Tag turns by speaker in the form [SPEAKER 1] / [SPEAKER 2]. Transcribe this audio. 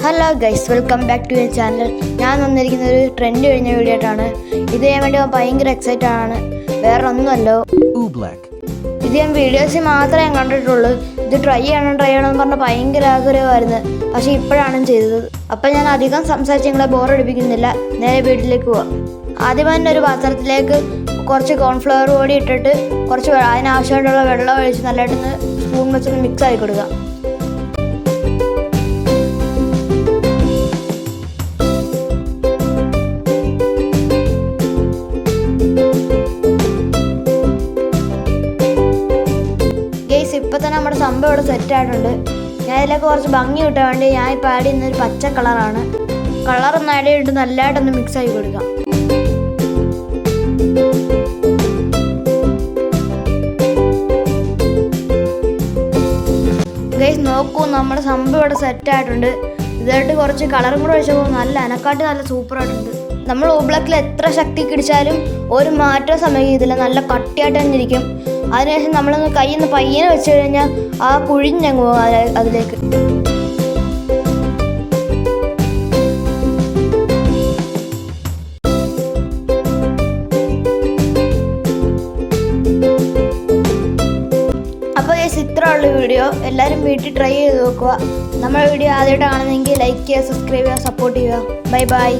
[SPEAKER 1] Hello guys, welcome back to your channel. ഞാൻ വന്നിരിക്കുന്ന ഒരു ട്രെൻഡ് കഴിഞ്ഞ വീഡിയോ ആയിട്ടാണ്. ഇത് ചെയ്യാൻ വേണ്ടി ഭയങ്കര എക്സൈറ്റഡ് ആണ്. വേറെ ഒന്നുമല്ലോ, ഇത് ഞാൻ വീഡിയോസിൽ മാത്രമേ ഞാൻ കണ്ടിട്ടുള്ളൂ. ഇത് ട്രൈ ചെയ്യണമെന്ന് പറഞ്ഞാൽ ഭയങ്കര ആഗ്രഹമായിരുന്നു. പക്ഷേ ഇപ്പോഴാണ് ചെയ്തത്. അപ്പം ഞാൻ അധികം സംസാരിച്ച് നിങ്ങളെ ബോറടിപ്പിക്കുന്നില്ല. നേരെ വീട്ടിലേക്ക് പോവാം. ആദ്യം തന്നെ ഒരു പാത്രത്തിലേക്ക് കുറച്ച് കോൺഫ്ലവർ പൊടി ഇട്ടിട്ട് കുറച്ച് അതിനാവശ്യമായിട്ടുള്ള വെള്ളം ഒഴിച്ച് നല്ലതായിട്ടൊന്ന് സ്പൂൺ വെച്ചൊന്ന് മിക്സ് ആക്കി കൊടുക്കുക. ഇപ്പം തന്നെ നമ്മുടെ സംഭവം ഇവിടെ സെറ്റായിട്ടുണ്ട്. ഞാൻ ഇതിലേക്ക് കുറച്ച് ഭംഗി കിട്ടാൻ വേണ്ടി ഞാൻ ഇപ്പോൾ ആഡ് ചെയ്യുന്നൊരു പച്ച കളറാണ്. കളറൊന്ന് ആഡ് ചെയ്തിട്ട് നല്ലതായിട്ടൊന്ന് മിക്സ് ആക്കി കൊടുക്കാം. ഗൈസ് നോക്കൂ, നമ്മുടെ സംഭവം ഇവിടെ സെറ്റായിട്ടുണ്ട്. ഇതായിട്ട് കുറച്ച് കളറും കൂടെ ഒഴിച്ചപ്പോൾ നല്ല അനക്കാട്ട് നല്ല സൂപ്പറായിട്ടുണ്ട്. നമ്മൾ ഊബ്ലക്കിൽ എത്ര ശക്തി കിടിച്ചാലും ഒരു മാറ്റം സംഭവിക്കത്തില്ല. നല്ല കട്ടിയായിട്ട് തന്നെ ഇരിക്കും. അതിനുശേഷം നമ്മളൊന്ന് കയ്യിൽ നിന്ന് പയ്യനെ വെച്ച് കഴിഞ്ഞാൽ ആ കുഴിഞ്ഞങ്ങ് പോകും അതിലേക്ക്. അപ്പോൾ ഇത്രയുള്ള വീഡിയോ എല്ലാവരും വീട്ടിൽ ട്രൈ ചെയ്ത് നോക്കുക. നമ്മുടെ വീഡിയോ ആദ്യമായിട്ട് കാണുന്നെങ്കിൽ ലൈക്ക് ചെയ്യുക, സബ്സ്ക്രൈബ് ചെയ്യുക, സപ്പോർട്ട് ചെയ്യുക. Bye bye.